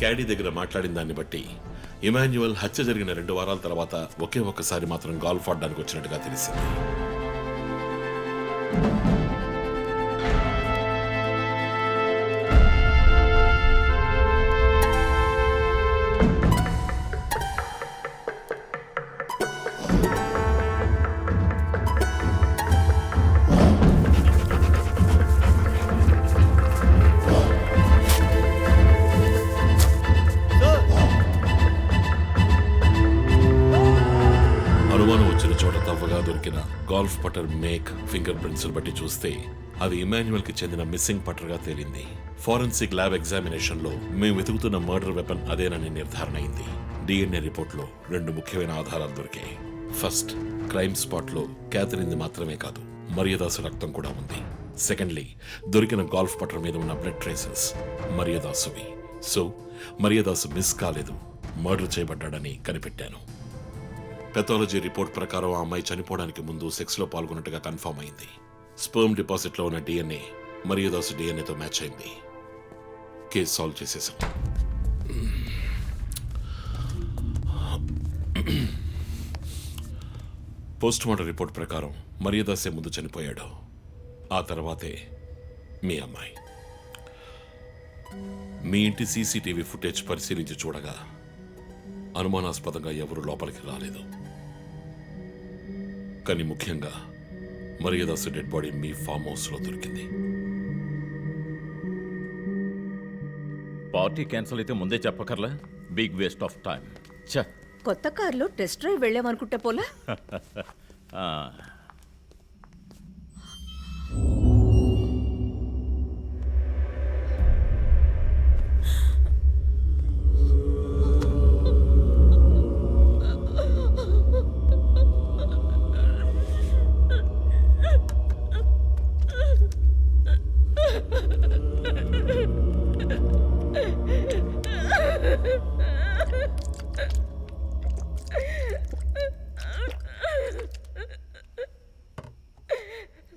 Caddie దగ్గర మాట్లాడిన దాన్ని బట్టి ఇమాన్యువల్ హత్య జరిగిన 2 వారాల తర్వాత ఒకే ఒక్కసారి మాత్రం గాల్ఫ్ ఆడడానికి వచ్చినట్టుగా తెలిసింది. దొరికిన గాల్ఫ్ పటర్ మేక్ ఫింగర్ ప్రింట్స్ బట్టి చూస్తే అవి ఇమాన్యువల్ కి చెందిన మిస్సింగ్ పటర్ గా తేలింది. ఫోరెన్సిక్ ల్యాబ్ ఎగ్జామినేషన్ లో మేము వెతుకుతున్న మర్డర్ వెపన్ అదేనని నిర్ధారణ అయింది. డిఎన్ఏ రిపోర్ట్ లో 2 ముఖ్యమైన ఆధారాలు దొరికాయి. ఫస్ట్, క్రైమ్ స్పాట్ లో క్యాథరిన్ మాత్రమే కాదు, మరియదాసు రక్తం కూడా ఉంది. సెకండ్లీ, దొరికిన గాల్ఫ్ పటర్ మీద ఉన్న బ్లడ్ ట్రేసెస్ మరియదాసువి. సో మరియదాసు మిస్ కాలేదు, మర్డర్ చేయబడ్డాడని కనిపెట్టాను. పెథాలజీ రిపోర్ట్ ప్రకారం ఆ అమ్మాయి చనిపోవడానికి ముందు సెక్స్ లో పాల్గొన్నట్టుగా కన్ఫర్మ్ అయింది. స్పర్మ్ డిపాజిట్ లో ఉన్న డిఎన్ఏ మరియదాసు డిఎన్ఏతో మ్యాచ్ అయింది. కేసు సాల్వ్ చేసేసాం. పోస్ట్ మార్టం రిపోర్ట్ ప్రకారం మరియదాసే ముందు చనిపోయాడు, ఆ తర్వాతే మీ అమ్మాయి. మీ ఇంటి సీసీటీవీ ఫుటేజ్ పరిశీలించి చూడగా అనుమానాస్పదంగా ఎవరూ లోపలికి రాలేదు. కానీ ముఖ్యంగా మరియదాసు డెడ్ బాడీ మీ ఫామ్ హౌస్ లో దొరికింది. పార్టీ క్యాన్సిల్ అయితే ముందే చెప్పకర్లా, బిగ్ వేస్ట్ ఆఫ్ టైం. కొత్త కార్లో టెస్ట్ డ్రైవ్ వెళ్ళామనుకుంటే పోలా.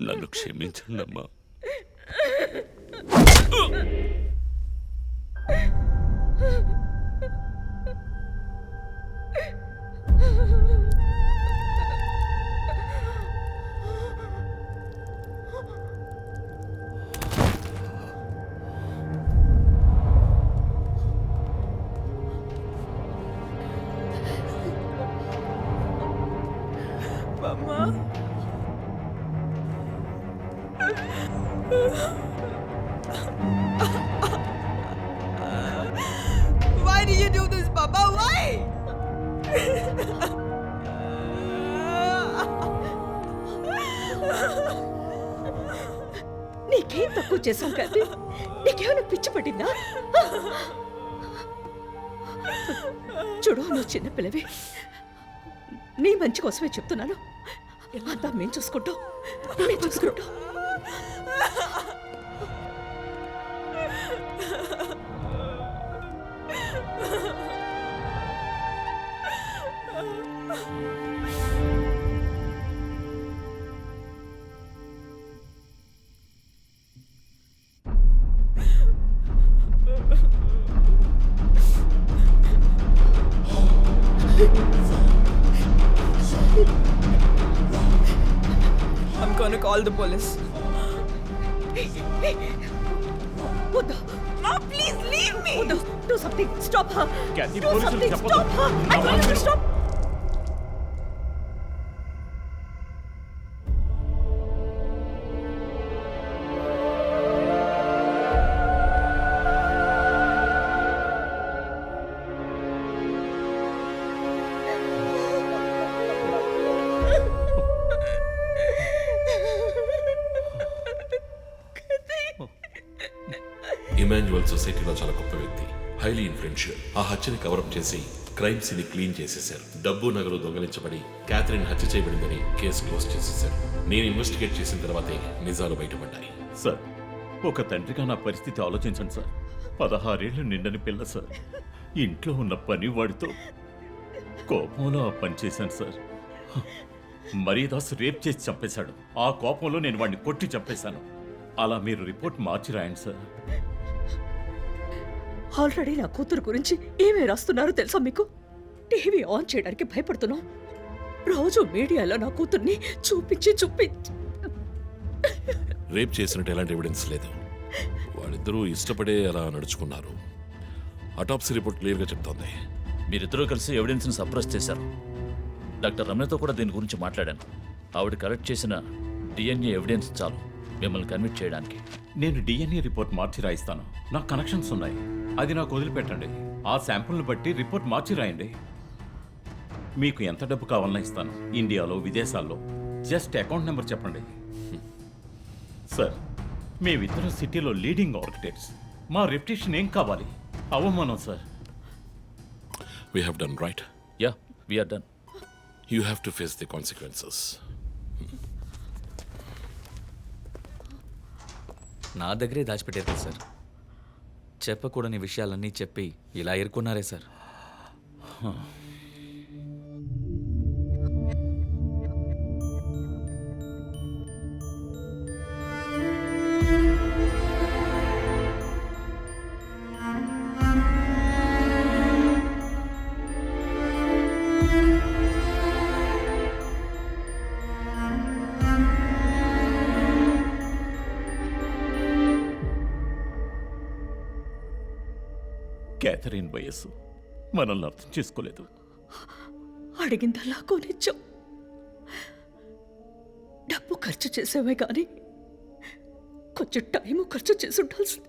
నన్ను క్షమించండమ్మా. Why did you do this, Papa? Why? నీకేం తక్కువ చేశాం కదా? నీకేమైనా పిచ్చి పట్టిందా? చూడు, నువ్వు చిన్నపిల్లవి, నీ మంచి కోసమే చెప్తున్నాను. అంతా మేము చూసుకుంటాం. I'm gonna call the police. వద్దు. Mom, please leave me. వద్దు. Do something. Stop her. Kathy, Do police something. చెప్పొద్దు. Stop her. I told you to stop. Emmanuel సొసైటీలో చాలా గొప్ప వ్యక్తి, హైలీ ఇన్ఫ్లుయెన్షియల్. ఆ హత్యని కవరప్ చేసి క్రైమ్ సీన్ క్లీన్ చేసేశారు. డబ్బు నగలు దొంగలించబడి క్యాథరిన్ హత్య చేయబడిందని కేసు క్లోజ్ చేసేశారు. నేను ఇన్వెస్టిగేట్ చేసిన తర్వాతే నిజాలు బయటపడ్డాయి. సార్, ఒక తండ్రిగా నా పరిస్థితి ఆలోచించండి సార్. 16 ఏళ్ళు నిండని పిల్ల సార్. ఇంట్లో ఉన్న పని వాడితో కోపంలో ఆ పని చేశాను సార్. మరియదాస్ రేప్ చేసి చంపేశాడు. ఆ కోపంలో నేను వాడిని కొట్టి చంపేశాను. అలా మీరు రిపోర్ట్ మార్చి రాయండి సార్. ఆల్రెడీ నా కూతురు గురించి ఏమేమి రాస్తున్నారో తెలుసా మీకు? టీవీ ఆన్ చేయడానికి భయపడుతున్నాం. రోజు మీడియాలో నా కూతుర్ని చూపించి రేప్ చేసినట్టు ఎలాంటి ఎవిడెన్స్ లేదు. వాళ్ళిద్దరూ ఇష్టపడే అలా నడుచుకున్నారు. అటాప్సీ రిపోర్ట్ క్లియర్గా చెప్తోంది. మీరిద్దరూ కలిసి ఎవిడెన్స్ని సప్రెస్ చేశారు. డాక్టర్ రమ్యతో కూడా దీని గురించి మాట్లాడాను. ఆవిడ కలెక్ట్ చేసిన డిఎన్ఏ ఎవిడెన్స్ చాలు మిమ్మల్ని కన్విట్ చేయడానికి. నేను డిఎన్ఏ రిపోర్ట్ మార్చి రాయిస్తాను. నాకు కనెక్షన్స్ ఉన్నాయి. అది నాకు వదిలిపెట్టండి. ఆ శాంపుల్ని బట్టి రిపోర్ట్ మార్చి రాయండి. మీకు ఎంత డబ్బు కావాలన్నా ఇస్తాను. ఇండియాలో, విదేశాల్లో. జస్ట్ అకౌంట్ నెంబర్ చెప్పండి. సార్, మేమిద్దరం సిటీలో లీడింగ్ ఆర్కిటెక్ట్స్. మా రెప్యుటేషన్ ఏం కావాలి? అవమానం sir. We have done right. Yeah, we are done. You have to face the consequences. నా దగ్గరే దాచిపెట్టారు కదా సార్. చెప్పకూడని విషయాలన్నీ చెప్పి ఇలా ఎరుకున్నారే సార్. క్యాథరిన్ వయస్సు మనల్ని అర్థం చేసుకోలేదు. అడిగిందల్లా కొనిచ్చాం. డబ్బు ఖర్చు చేసామే కానీ కొంచెం టైము ఖర్చు చేసి ఉండాల్సింది.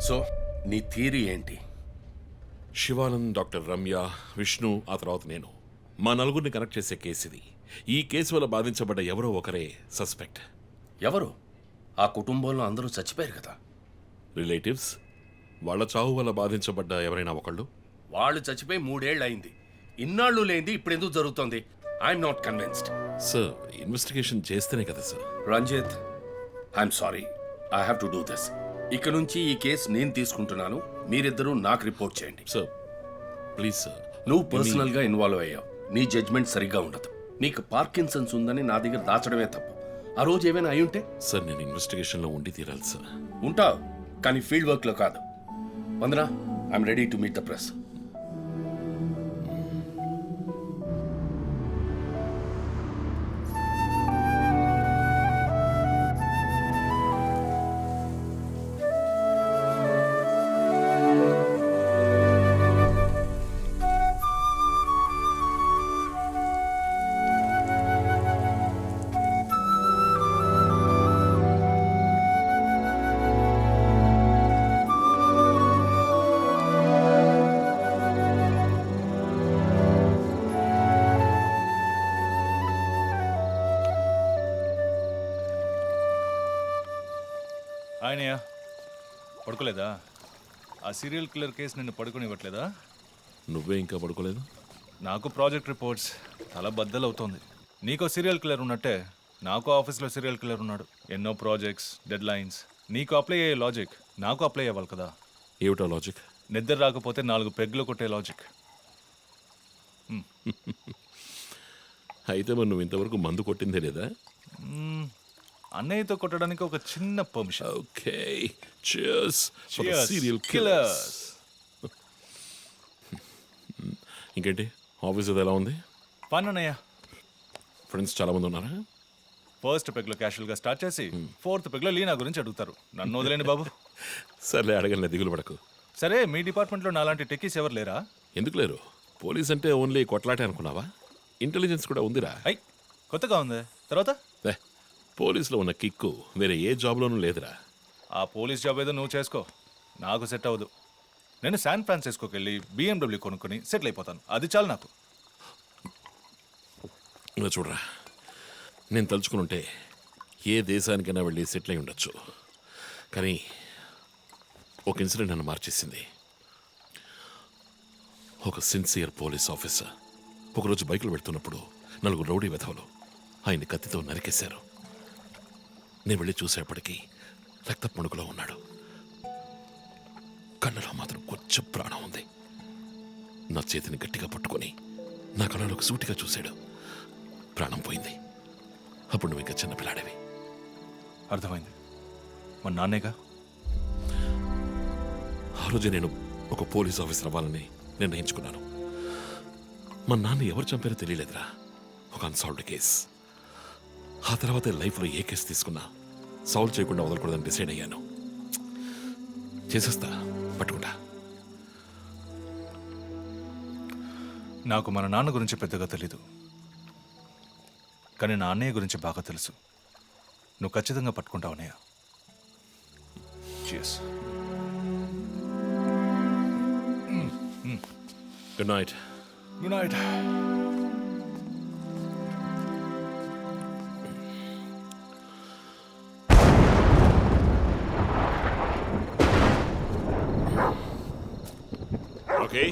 సో నీ థియరీ ఏంటి? శివానంద్, డాక్టర్ రమ్య, విష్ణు, ఆ తర్వాత నేను, మా నలుగురిని కనెక్ట్ చేసే కేసు ఇది. ఈ కేసు వల్ల బాధించబడ్డ ఎవరో ఒకరే సస్పెక్ట్. ఎవరు? ఆ కుటుంబంలో అందరూ చచ్చిపోయారు కదా. రిలేటివ్స్. వాళ్ళ చావు వల్ల బాధించబడ్డ ఎవరైనా ఒకళ్ళు. వాళ్ళు చచ్చిపోయి 3 ఏళ్ళు అయింది. ఇన్నాళ్ళు లేనిది ఇప్పుడు ఎందుకు జరుగుతోంది? I'm not convinced. Sir, investigation చేస్తేనే కదా sir. Ranjit, I'm sorry, I have to do this. ఇక నుంచి ఈ కేసు నేను తీసుకుంటున్నాను. మీరిద్దరూ నాకు రిపోర్ట్ చేయండి. Sir please sir. నువ్వు పర్సనల్ గా ఇన్వాల్వ్ అయ్యావు. నీ జడ్జ్మెంట్ సరిగ్గా ఉండదు. నీకు పార్కిన్సన్స్ ఉందని నా దగ్గర దాచడమే తప్పు. ఆ రోజు ఏమైనా అయి ఉంటే? సార్, నేను ఇన్వెస్టిగేషన్లో ఉండి తీరాలి సార్. ఉంటావు, కానీ ఫీల్డ్ వర్క్ లో కాదు. Vandana, I'm ready to meet the press. ఆయనయ్య పడుకోలేదా? ఆ సీరియల్ కిల్లర్ కేసు నిన్ను పడుకోనివ్వట్లేదా? నువ్వే ఇంకా పడుకోలేదు? నాకు ప్రాజెక్ట్ రిపోర్ట్స్ తల బద్దలవుతోంది. నీకో సీరియల్ కిల్లర్ ఉన్నట్టే నాకు ఆఫీస్లో సీరియల్ కిల్లర్ ఉన్నాడు. ఎన్నో ప్రాజెక్ట్స్, డెడ్ లైన్స్. నీకు అప్లై అయ్యే లాజిక్ నాకు అప్లై అవ్వాలి కదా. ఏమిటా లాజిక్? నిద్ర రాకపోతే 4 పెగ్గులు కొట్టే లాజిక్. అయితే మరి నువ్వు ఇంతవరకు మందు కొట్టిందే లేదా? అన్నయ్యతో కొట్టడానికి ఒక చిన్న permission. Okay, cheers for the Cheers, serial killers. killers. ఇంకేంటి, ఆఫీస్ అది ఎలా ఉంది? ఫన్ అన్నయ్య. ఫ్రెండ్స్ చాలా మంది ఉన్నారా? ఫస్ట్ పెగ్లో క్యాషువల్గా స్టార్ట్ చేసి 4th పెగ్లో లీనా గురించి అడుగుతారు. నన్ను వదిలేండి బాబు. సర్లే, అడగలే, దిగులు పడకు. సరే, మీ డిపార్ట్మెంట్లో నాలాంటి టెక్కీస్ ఎవరు లేరా? ఎందుకు లేరు? పోలీస్ అంటే ఓన్లీ కొట్లాటే అనుకున్నావా? ఇంటెలిజెన్స్ కూడా ఉందిరా. అయ్, కొత్తగా ఉంది. తర్వాత పోలీసులో ఉన్న కిక్కు వేరే ఏ జాబ్లోనూ లేదురా. ఆ పోలీస్ జాబ్ ఏదో నువ్వు చేసుకో, నాకు సెట్ అవ్వదు. నేను శాన్ ఫ్రాన్సిస్కోకి వెళ్ళి BMW కొనుక్కొని సెటిల్ అయిపోతాను. అది చాలు నాకు. ఇలా చూడరా, నేను తలుచుకుని ఏ దేశానికైనా వెళ్ళి సెటిల్ అయి ఉండొచ్చు. కానీ ఒక ఇన్సిడెంట్ నన్ను మార్చేసింది. ఒక సిన్సియర్ పోలీస్ ఆఫీసర్ ఒకరోజు బైకులు పెడుతున్నప్పుడు 4 రౌడీ వెధవలు ఆయన్ని కత్తితో నరికేశారు. నేను వెళ్ళి చూసేపటికి రక్తపు మణుకులో ఉన్నాడు. కళ్ళలో మాత్రం కొంచెం ప్రాణం ఉంది. నా చేతిని గట్టిగా పట్టుకొని నా కళ్ళలోకి సూటిగా చూశాడు. ప్రాణం పోయింది. అప్పుడు నువ్వు ఇంకా చిన్నపిల్లాడేవి. అర్థమైంది. మా నాన్నేగా. ఆ రోజు నేను ఒక పోలీస్ ఆఫీసర్ అవ్వాలని నిర్ణయించుకున్నాను. మా నాన్న ఎవరు చంపారో తెలియలేదురా. ఒక అన్సాల్వ్డ్ కేస్. ఆ తర్వాత లైఫ్లో ఏ కేసు తీసుకున్నా సాల్వ్ చేయకుండా వదలకూడదని డిసైడ్ అయ్యాను. చేసేస్తా, పట్టుకుంటా. నాకు మన నాన్న గురించి పెద్దగా తెలీదు, కానీ నా అన్నయ్య గురించి బాగా తెలుసు. నువ్వు ఖచ్చితంగా పట్టుకుంటావు అన్నయ్య. Cheers. Good night. Good night. Okay,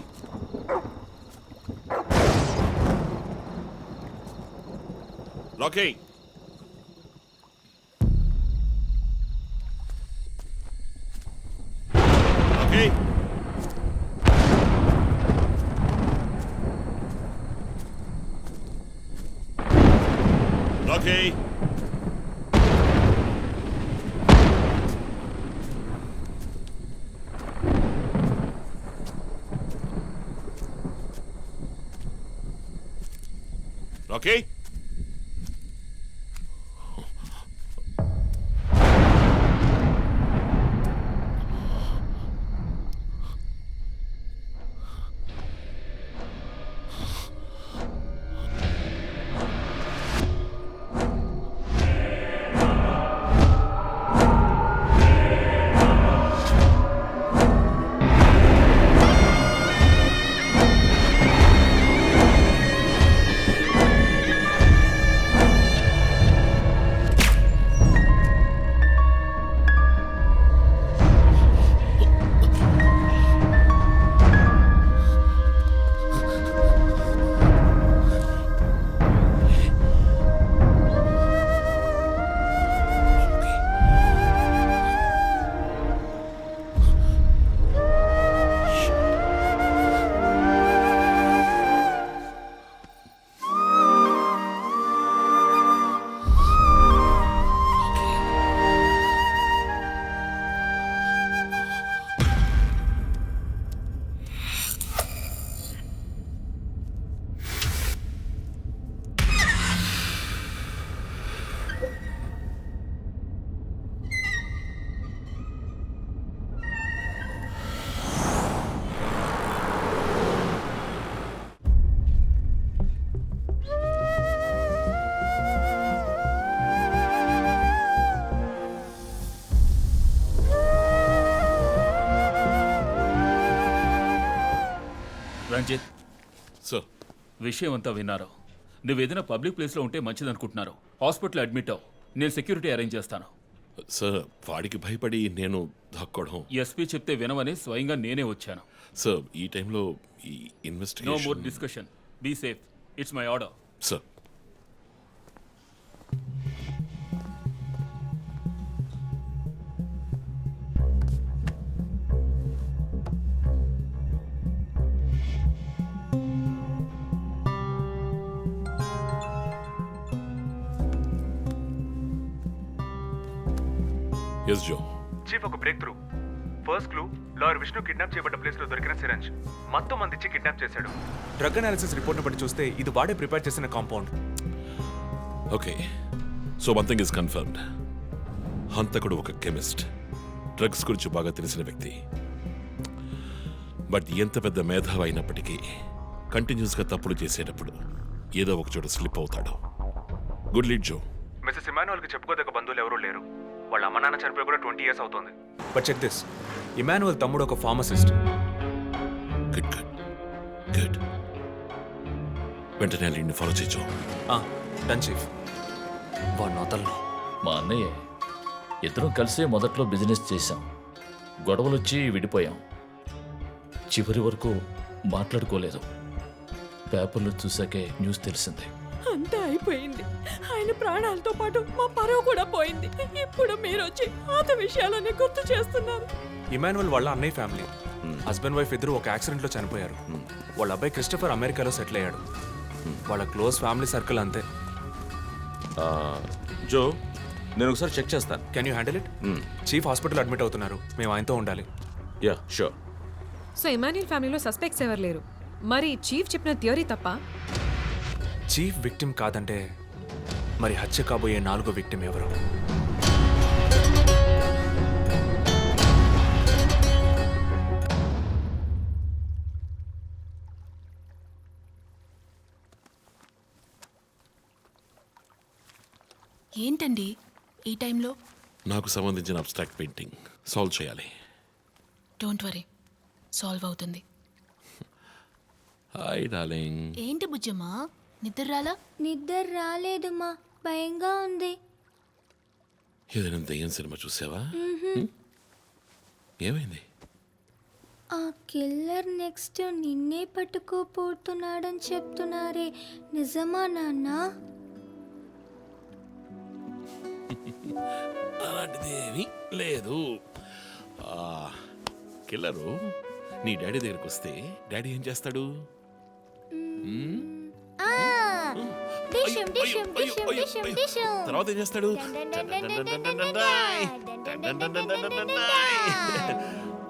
Rocky. Rocky, Rocky. Rocky, Ranjit, sir. విషయం అంతా విన్నారు. నువ్వు ఏదైనా పబ్లిక్ ప్లేస్లో ఉంటే మంచిదనుకుంటున్నారు. హాస్పిటల్ అడ్మిట్ అవ్వు. నేను సెక్యూరిటీ అరేంజ్ చేస్తాను. సార్, వాడికి భయపడి నేను దాక్కోవడం. ఎస్పీ చెప్తే వినవని స్వయంగా నేనే వచ్చాను. సార్, ఈ టైంలో ఈ no more investigation. Discussion. Be safe. It's my order. Sir, yes జో. చీఫ్, ఒక breakthrough. First clue, lawyer Vishnu kidnap చేయబడ్డ ప్లేస్ లో దొరికిన సిరంజ్ మొత్తం మంది ఇచ్చి కిడ్నాప్ చేశాడు. డ్రగ్ అనాలిసిస్ రిపోర్ట్ బట్టి చూస్తే ఇది వాడే ప్రిపేర్ చేసిన compound. Okay, so one thing is confirmed. హంతకుడు ఒక కెమిస్ట్, డ్రగ్స్ గురించి బాగా తెలిసిన వ్యక్తి. బట్ ఎంత పెద్ద మేధావి అయినప్పటికీ కంటిన్యూస్గా తప్పులు చేసేటప్పుడు ఏదో ఒక చోట స్లిప్ అవుతాడు. గుడ్ లీడ్ జో. మిస్సెస్ ఇమానువల్ కి చెప్పుకోదగ్గ బంధువులు ఎవరూ లేరు. వాళ్ళ అమ్మ నాన్న చనిపోయి కూడా 20 years అవుతుంది. బట్ చెక్ దిస్, ఇమానువల్ తమ్ముడు ఒక ఫార్మసిస్ట్. Good good good. వెంటనే లీడ్ని ఫాలో చేయొచ్చు. Done chief. వాడిని వదలను. మా అన్నయ్య ఇద్దరం కలిసే మొదట్లో బిజినెస్ చేశాం. గొడవలొచ్చి విడిపోయాం. చివరి వరకు మాట్లాడుకోలేదు. పేపర్లో చూసాకే న్యూస్ తెలిసింది. అంతా అయిపోయింది. ఆయన ప్రాణాలతో పాటు మా పరువు కూడా పోయింది. ఇప్పుడు మీరు వచ్చి పాత విషయాలన్నీ గుర్తు చేస్తున్నారు. ఇమాన్యువల్ వాళ్ళ అన్నయ్య ఫ్యామిలీ హస్బెండ్ వైఫ్ ఇద్దరు ఒక యాక్సిడెంట్లో చనిపోయారు. వాళ్ళ అబ్బాయి క్రిస్టఫర్ అమెరికాలో సెటిల్ అయ్యాడు. వాళ్ళ క్లోజ్ ఫ్యామిలీ సర్కిల్ అంతే. జో, నేను ఒకసారి చెక్ చేస్తాను. Can you handle it? Chief hospital admit అవుతున్నారు, మేము ఆయనతో ఉండాలి. Yeah sure. సో ఇమాన్యుయల్ ఫ్యామిలీలో సస్పెక్ట్స్ ఎవరు లేరు. మరి చీఫ్ చెప్పిన థియరీ తప్ప? చీఫ్ విక్టిమ్ కాదంటే మరి హత్య కాబోయే 4వ విక్టిమ్ ఎవరు? ఏంటండి ఈ టైంలో? నాకు సంబంధించిన అబ్స్ట్రాక్ట్ పెయింటింగ్ సాల్వ్ చేయాలి. డోంట్ వరీ, సాల్వ్ అవుతుంది. Hi darling. ఏంటి బుజ్జమ్మా, నిద్ర రాలా? నిద్ర రాలేదమ్మా, భయంగా ఉంది. ఏదైనా దెయ్యం సినిమా చూసావా? ఏమైంది? ఆ కిల్లర్ నెక్స్ట్ నిన్నే పట్టుకోపోతున్నాడని చెప్తున్నారే, నిజమా నాన్న? అలాంటిదేమీ లేదు. కిల్లరు నీ డాడీ దగ్గరికి వస్తే డాడీ ఏం చేస్తాడు? తర్వాత ఏం చేస్తాడు?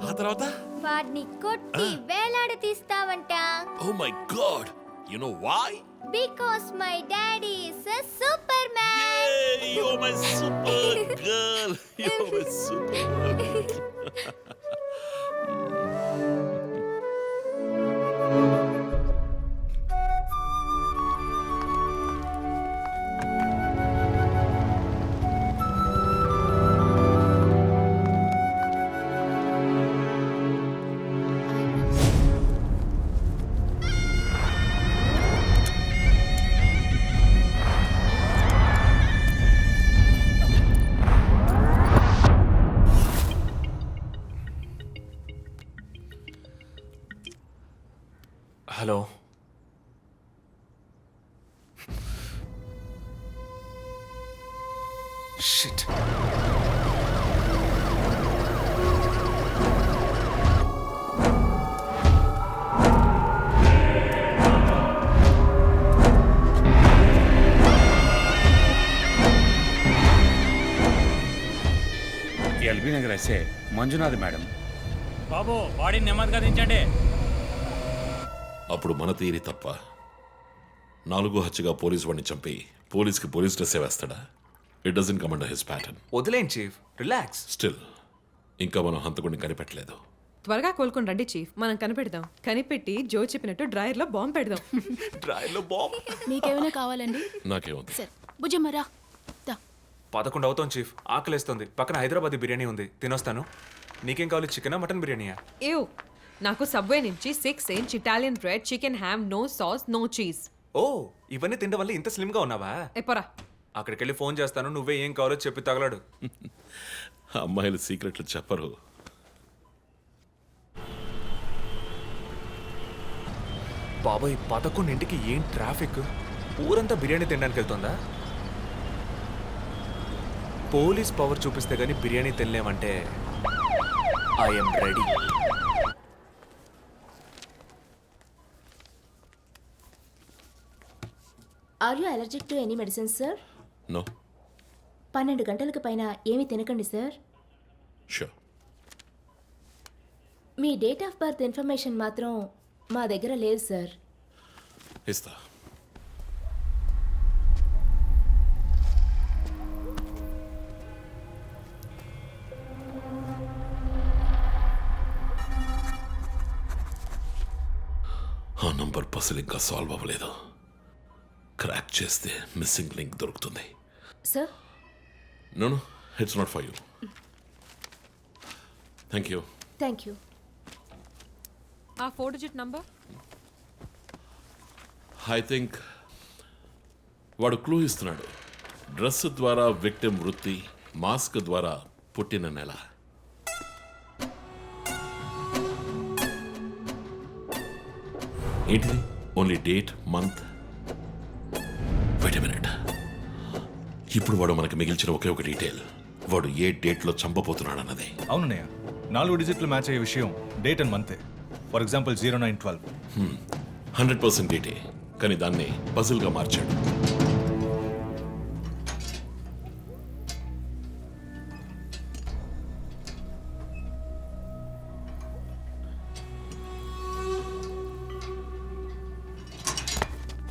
ఆ తర్వాత వాడిని కొట్టి వేలాడ తీస్తావంట. Oh my god, you know why? Because my daddy is a superman. You're my super girl. You're my super girl. Hello, shit. LB Nagar SA Manjunath madam. బాబు, బాడీని నెమ్మదిగా దించండి. అప్పుడు మన తీరి తప్ప 4 హత్యగా పోలీస్ వాడిని చంపి పోలీస్కి పోలీస్ డ్రెస్ వేస్తాడా? It doesn't come under his pattern. వదిలేండి చీఫ్, రిలాక్స్. స్టిల్ ఇంకా మనం హంతకుడిని కనిపెట్టలేదు. త్వరగా కోలుకొని రండి చీఫ్, మనం కనిపెడదాం. కనిపెట్టి జో చెప్పినట్టు డ్రాయర్లో బాంబు పెడదాం. డ్రైవ్లో బాంబ్. మీకేమైనా కావాలండి? నాకేముంది? సరే బుజ్జమ్మ రా. 11 అవుతాం చీఫ్, ఆకలేస్తుంది. పక్కన హైదరాబాద్ బిర్యానీ ఉంది, తినొస్తాను. నీకేం కావాలి, చికెనా మటన్ బిర్యానీయా? ఏవ్, నాకు సబ్వే నుంచి 6 inch Italian bread, chicken ham, no sauce, no cheese. ఓ, ఇవన్నీ తినడం వల్ల ఇంత స్లిమ్గా ఉన్నావా? ఎప్పరా అక్కడికి వెళ్ళి ఫోన్ చేస్తాను, నువ్వే ఏం కావాలో చెప్పి తగలాడు. అమ్మాయిలు సీక్రెట్లు చెప్పరు. బాబాయ్, 11ంటికి ఏం ట్రాఫిక్? ఊరంతా బిర్యానీ తినడానికి వెళ్తుందా? పోలీస్ పవర్ చూపిస్తే గానీ బిర్యానీ తినలేమంటే I'm ready. Are you allergic to any medicine sir? No. 12 గంటలకు పైన ఏమీ తినకండి సార్. షూర్. మీ డేట్ ఆఫ్ బర్త్ ఇన్ఫర్మేషన్ మాత్రం మా దగ్గర లేదు సార్. ఇస్తా. ఆ నంబర్ పసిల్ ఇంకా సాల్వ్ అవ్వలేదు. క్రాక్ చేస్తే మిస్సింగ్ లింక్ దొరుకుతుంది. Sir? No, it's not for you. Thank you. Thank you. ఆ 4 డిజిట్ నంబర్? ఐ థింక్ వాడు క్లూ ఇస్తున్నాడు. డ్రెస్ ద్వారా విక్టిమ్ వృత్తి, మాస్క్ ద్వారా పుట్టిన నెల. ఏంటిది? Only date month. Wait a minute. ఇప్పుడు వాడు మనకు మిగిల్చిన ఒకే ఒక డీటెయిల్, వాడు ఏ డేట్లో చంపబోతున్నాడు అన్నదే. అవునన్నయ్య, 4 డిజిట్లు మ్యాచ్ అయ్యే విషయం డేట్ అండ్ మంతే. For example 0912. 100% డేటే, కానీ దాన్ని పజిల్గా మార్చాడు.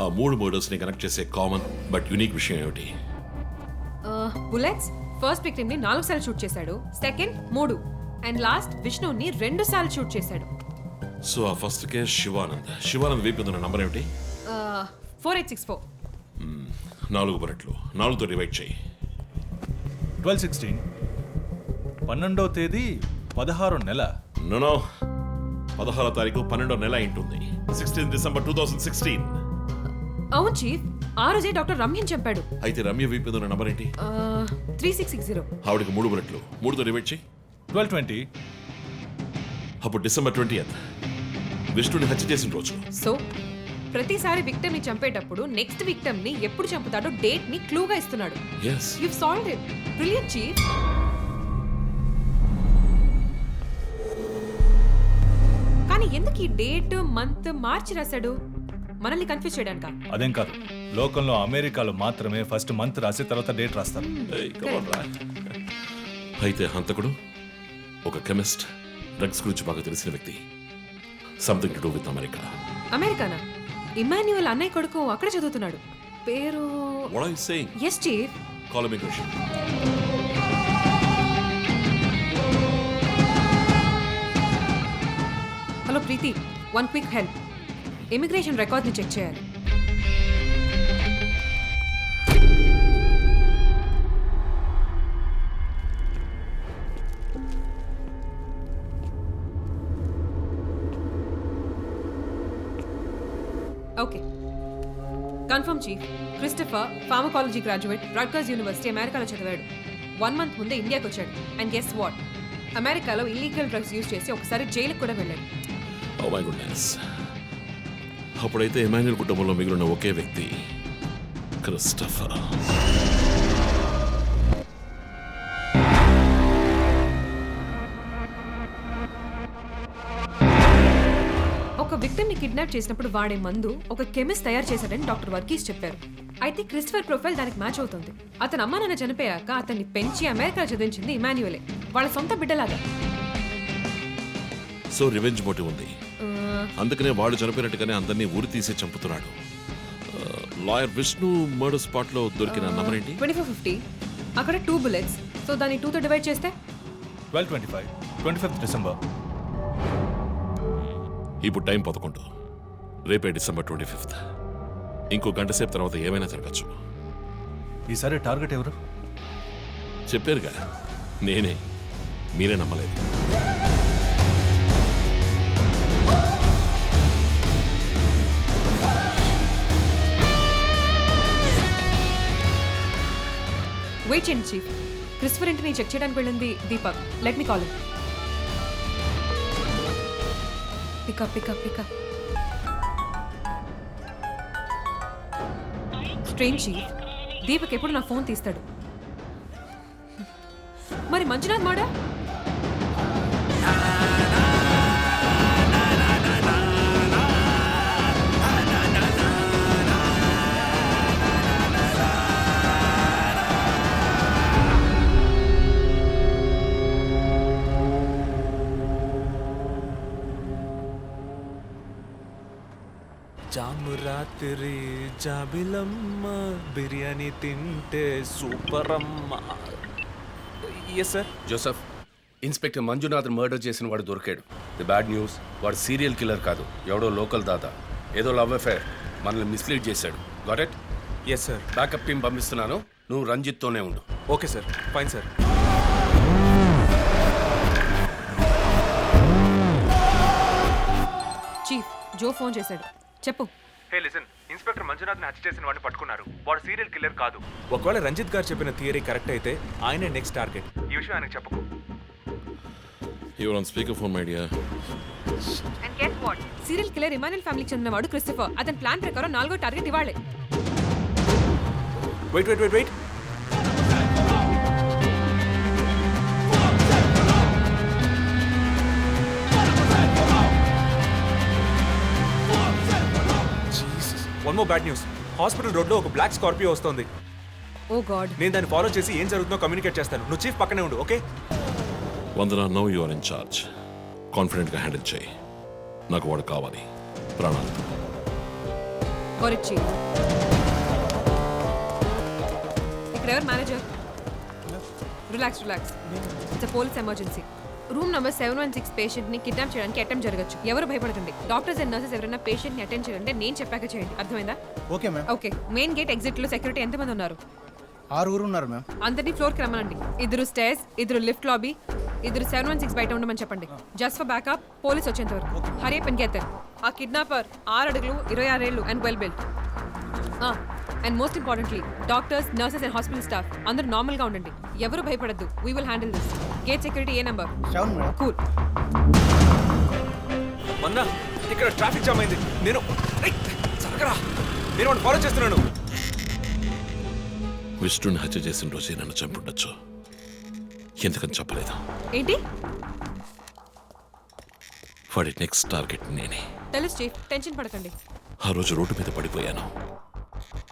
ఆ 3 మర్డర్స్ని కనెక్ట్ చేసే కామన్ బట్ యునిక్ విషయం ఏమిటి? బుల్లెట్స్ ఫస్ట్ విక్టిమ్ ని 4 సార్లు షూట్ చేశాడు, సెకండ్ 3, అండ్ లాస్ట్ విష్ణుని 2 సార్లు షూట్ చేశాడు. సో ఆ ఫస్ట్ కేస్ శివానంద్ వైపు ఉన్న నంబర్ ఏమిటి? 4864. 4 బుల్లెట్లు 4తో డివైడ్ చేయి. 12/16. 12వ తేదీ 16వ నెల. నో 16వ తారీఖు 12వ నెల ఉంటుంది. 16 డిసెంబర్ 2016. అవును చీఫ్, ఆ రోజే డాక్టర్ రమ్యని చెప్పాడు. అయితే రమ్య వైపు ఉన్న నంబర్ ఏంటి? 3660. ఆవిడకి 3 బుల్లెట్లు 3తో డివైడ్ చేయి. 12/20. అప్పుడు డిసెంబర్ 20th విష్ణుని హత్య చేసిన రోజు. సో ప్రతిసారి విక్టిమ్ ని చంపేటప్పుడు నెక్స్ట్ విక్టిమ్ ని ఎప్పుడు చంపుతాడో డేట్ ని క్లూగా ఇస్తున్నాడు. Yes. You've solved it. Brilliant, chief. కానీ ఎందుకు ఈ డేట్ మంత్ మార్చి రాశాడు? మనల్ని కన్ఫ్యూజ్ చేయడానికా? అదేం కాదు, లోకంలో అమెరికాలో మాత్రమే ఫస్ట్ మంత్ రాసి తర్వాత డేట్ రాస్తారు. అయితే హంతకుడు ఒక కెమిస్ట్, డ్రగ్స్ గురించి బాగా తెలిసిన వ్యక్తి. Something to do with America. అమెరికానా? ఇమాన్యుయల్ అన్నయ్య కొడుకు అక్కడ చదువుతున్నాడు. పేరు What are you saying? Yes, chief. Call immigration. Hello Preethi, one quick help. Immigration రికార్డ్ని చెక్ చేయాలి. Okay, confirm chief. Christopher pharmacology graduate, Rutgers university, అమెరికాలో చదివాడు. 1 month ముందే ఇండియాకి వచ్చాడు. అండ్ గెస్ వాట్, అమెరికాలో ఇల్లీగల్ డ్రగ్స్ యూజ్ చేసి ఒకసారి జైలుకి కూడా వెళ్ళాడు. Oh my goodness. అప్పుడైతే ఎమాన్యుయల్ కుటుంబంలో మిగిలిన ఒకే వ్యక్తి క్రిస్టఫర్. ఒక విక్టిమ్ ని కిడ్నాప్ చేసినప్పుడు వాడే మందు ఒక కెమిస్ట్ తయారు చేశాడని డాక్టర్ వర్గీస్ చెప్పారు. అయితే క్రిస్టఫర్ ప్రొఫైల్ దానికి మ్యాచ్ అవుతుంది. అతను అమ్మ నాన్న చనిపోయాక అతన్ని పెంచి అమెరికా చదివించింది ఇమాన్యుయలే, వాళ్ళ సొంత బిడ్డలాగా. సో రివెంజ్ మోటివ్ ఉంది, అందుకనే వాడు చనిపోయినట్టుగానే అందరినీ ఊరి తీసి చంపుతున్నాడు. లాయర్ విష్ణు మర్డర్ స్పాట్ లో దొరికిన నంబర్ ఏంటి? 2450. అక్కడ 2 bullets. సో దాన్ని 2తో డివైడ్ చేస్తే 12/25. 25th December. ఇప్పుడు టైం 11. రేపే డిసెంబర్ 25th. ఇంకో గంట సేపు తర్వాత ఏమైనా జరగచ్చు. ఈసారి టార్గెట్ ఎవరు? చెప్పారుగా, నేనే. మీరే నమ్మలేదు. వెయిట్ చేయండి చీఫ్. క్రిస్టఫర్ ఇంటిని చెక్ చేయడానికి వెళ్ళింది Deepak. Let me call him. Pick up. Strange chief, Deepak ఎప్పుడు నా ఫోన్ తీస్తాడు. మరి మంజునాథ్ మాడా? జాము రాత్రి జాబిలమ్మ బిర్యానీ తింటే సూపర్ అమ్మ. Yes sir. Joseph, inspector Manjunath murder చేసిన వాడు దొరికాడు. ది బ్యాడ్ న్యూస్, వాడు సీరియల్ కిల్లర్ కాదు, ఎవడో లోకల్ దాదా. ఏదో లవ్ అఫైర్, మనల్ని మిస్లీడ్ చేశాడు. Got it? Yes sir. Backup team పంపిస్తున్నాను, నువ్వు రంజిత్తోనే ఉండు. Okay sir, fine sir. Chief, Joe phone చేశాడు. చెప్పు. హే లిసన్, ఇన్స్పెక్టర్ మంజునాథ్ని హత్య చేసిన వాడిని పట్టుకున్నారు. వాడు సీరియల్ కిల్లర్ కాదు. ఒకవేళ రంజిత్ గారు చెప్పిన థియరీ కరెక్ట్ అయితే ఆయనే నెక్స్ట్ టార్గెట్. ఈ విషయం ఆయనకు చెప్పకు. Your on speaker phone my dear. And guess what, serial killer Emmanuel ఫ్యామిలీకి చెందినవాడు క్రిస్టఫర్. అతని ప్లాన్ ప్రకారం 4వ టార్గెట్ ఇవాళే. Wait one more bad news. Hospital రోడ్లో ఒక బ్లాక్ స్కార్పియో వస్తుంది. Oh God. నేను దాన్ని ఫాలో చేసి ఏం జరుగుతుందో కమ్యూనికేట్ చేస్తాను. నువ్వు చీఫ్ పక్కనే ఉండు, okay? Vandana, no you are in charge. కాన్ఫిడెంట్గా హ్యాండిల్ చేయి. నాకు వాడు కావాలి, ప్రాణాలు. గోరిచ్చి ఇక్కడ ఎవరు manager? Relax. It's police emergency. Room number 716 patient ని కిడ్నాప్ చేయడానికి అటెంప్ట్ జరగచ్చు. ఎవరు భయపడకండి. డాక్టర్స్ అండ్ నర్సెస్ ఎవరైనా పేషెంట్ ని అటెండ్ చేయాలంటే నేను చెప్పాక చేయండి. అర్థమైందా? Okay ma'am. Okay. Main gate exit లో సెక్యూరిటీ ఎంతమంది ఉన్నారు? 6 ఉన్నారు మ్యామ్. అందరినీ ఫ్లోర్ కి రమ్మనండి. 2 స్టేర్స్, 2 లిఫ్ట్ లాబీ, 2 716 బయట ఉండమని చెప్పండి. జస్ట్ ఫర్ బ్యాకప్, పోలీస్ వచ్చేంత వరకు. Hurry up and get there. ఆ కిడ్నాపర్ 6 అడుగులు 26 ఏళ్ళు and well built. And most importantly doctors, nurses and hospital staff అందరూ నార్మల్ గా ఉండండి. ఎవరు భయపడద్దు. We will handle this. Gate security ఏ నెంబర్? 7 మేడం. కూల్. మన్నా, ఇక్కడ ట్రాఫిక్ జామ్ అయింది. నేను వాడిని ఫాలో చేస్తున్నాను. విష్ణుని హత్య చేసిన రోజే నన్ను చంపుండొచ్చు. ఎందుకని చెప్పలేదు? ఏంటి? వాడి నెక్స్ట్ టార్గెట్ నేనే. తెలుసు చీఫ్, టెన్షన్ పడకండి. ఆ రోజు రోడ్డు మీద పడిపోయాను,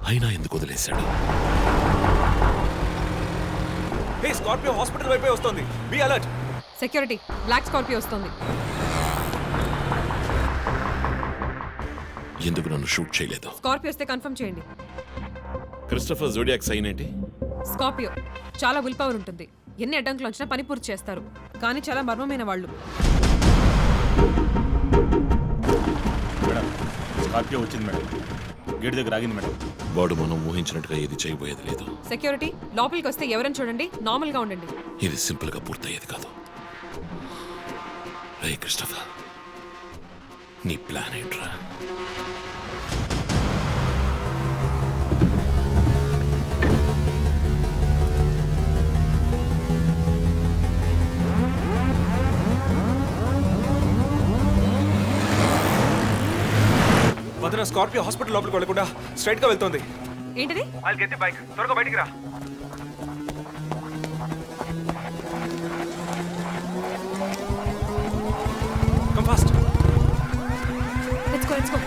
అయినా ఎందుకు వదిలేశాడు? హే, స్కార్పియో హాస్పిటల్ వైపే వస్తుంది. Be alert. Security, black Scorpio వస్తుంది. ఎందుకు నన్ను షూట్ చేయలేదు? స్కార్పియో వస్తే కన్ఫర్మ్ చేయండి. క్రిస్టఫర్ జోడియాక్ సైన్ ఏంటి? స్కార్పియో చాలా విల్ పవర్ ఉంటుంది. ఎన్ని అడ్డంకులు వచ్చినా పని పూర్తి చేస్తారు. కానీ చాలా మర్మమైన వాళ్ళు. మేడం, స్కార్పియో వచ్చింది మేడం. గేట్ దగ్గర ఆగింది మేడం. వాడు మనం ఊహించినట్టుగా ఏది చేయబోయేది లేదు. సెక్యూరిటీ, లోపలికి వస్తే ఎవరైనా చూడండి, నార్మల్ గా ఉండండి. ఇది సింపుల్ గా పూర్తయ్యేది కాదు. రే క్రిస్టఫర్, నీ ప్లాన్ ఏంట్రా? వదిన, స్కార్పియో హాస్పిటల్ లోపలికి వెళ్ళకుండా స్ట్రైట్ గా వెళ్తుంది. ఏంటిది? వాళ్ళకి ఎత్తి బైక్, త్వరగా బయటికి రా. Come fast. Let's go.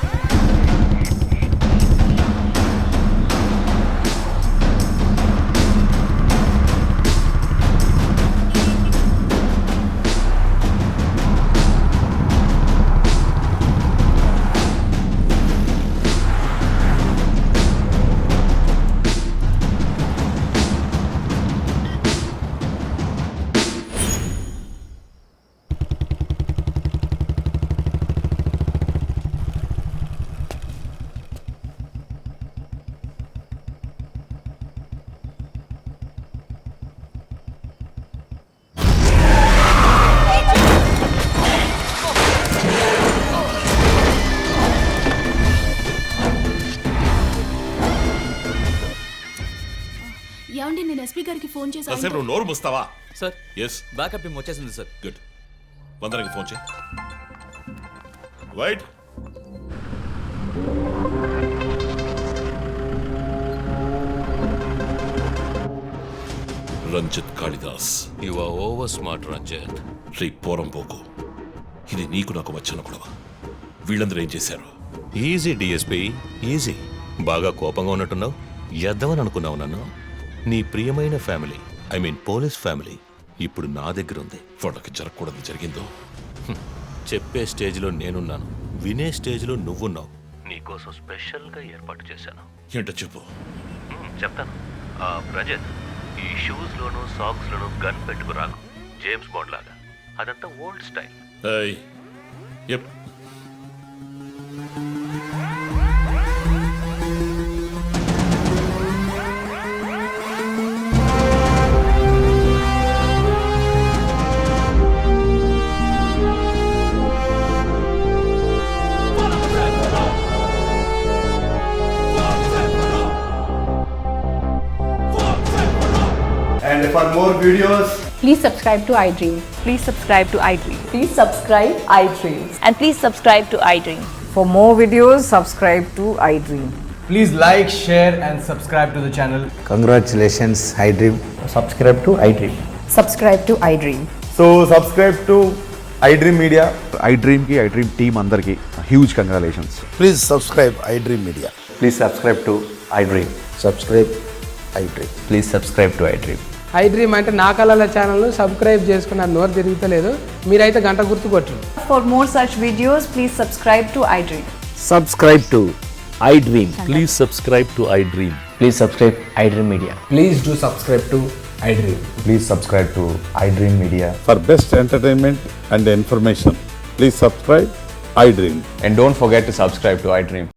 ఏమండి, నేను ఎస్పీ గారికి ఫోన్ చేశాను. కాసేపు నువ్వు నోరు మూస్తావా? సార్, ఎస్, బ్యాకప్ టీమ్ వచ్చేసింది సార్. గుడ్. వందనకి ఫోన్ చేయి. Wait, Ranjith Kalidas. You are over smart Ranjith. రీ పోరంపోకు, ఇది నీకు నాకు వచ్చిన గొడవ. వీళ్ళందరూ ఏం చేశారు? Easy DSP, easy. బాగా కోపంగా ఉన్నట్టున్నావు. ఎద్దవని అనుకున్నావు నన్ను. నీ ప్రియమైన family, I mean police family, ఇప్పుడు నా దగ్గర ఉంది. వాళ్ళకి జరగకూడదు జరిగిందో. చెప్పే స్టేజ్లో నేనున్నాను, వినే స్టేజ్లో నువ్వున్నావు. నీకోసం స్పెషల్గా ఏర్పాటు చేశాను. ఏంటో చెప్పు. చెప్తాను. రజత్, ఈ షూస్లోను సాక్స్లోను గన్ పెట్టుకురాకు, జేమ్స్ బాండ్ లాగా. అదంతా ఓల్డ్ స్టైల్. ఏయ్, ఎప్. And for more videos, Please subscribe to iDream. Please subscribe to iDream. Please subscribe iDream. And please subscribe to iDream. For more videos, subscribe to iDream. Please like, share, and subscribe to the channel. Congratulations, iDream. Subscribe to iDream. Subscribe to iDream. So, subscribe to iDream Media. iDream ki iDream team andarki huge congratulations. Please subscribe iDream Media. Please subscribe to iDream. Subscribe iDream. Please subscribe to iDream. iDream అంటే నా కళల ఛానల్ను subscribe చేసుకున్న నోరు తిరుగుతలేదు మీరైతే గంట గుర్తు కొట్టండి. For more such videos, please subscribe to iDream. Subscribe to iDream. Please subscribe to iDream. Please subscribe iDream Media. Please do subscribe to iDream. Please subscribe to iDream Media. For best entertainment and information, please subscribe iDream. And don't forget to subscribe to iDream.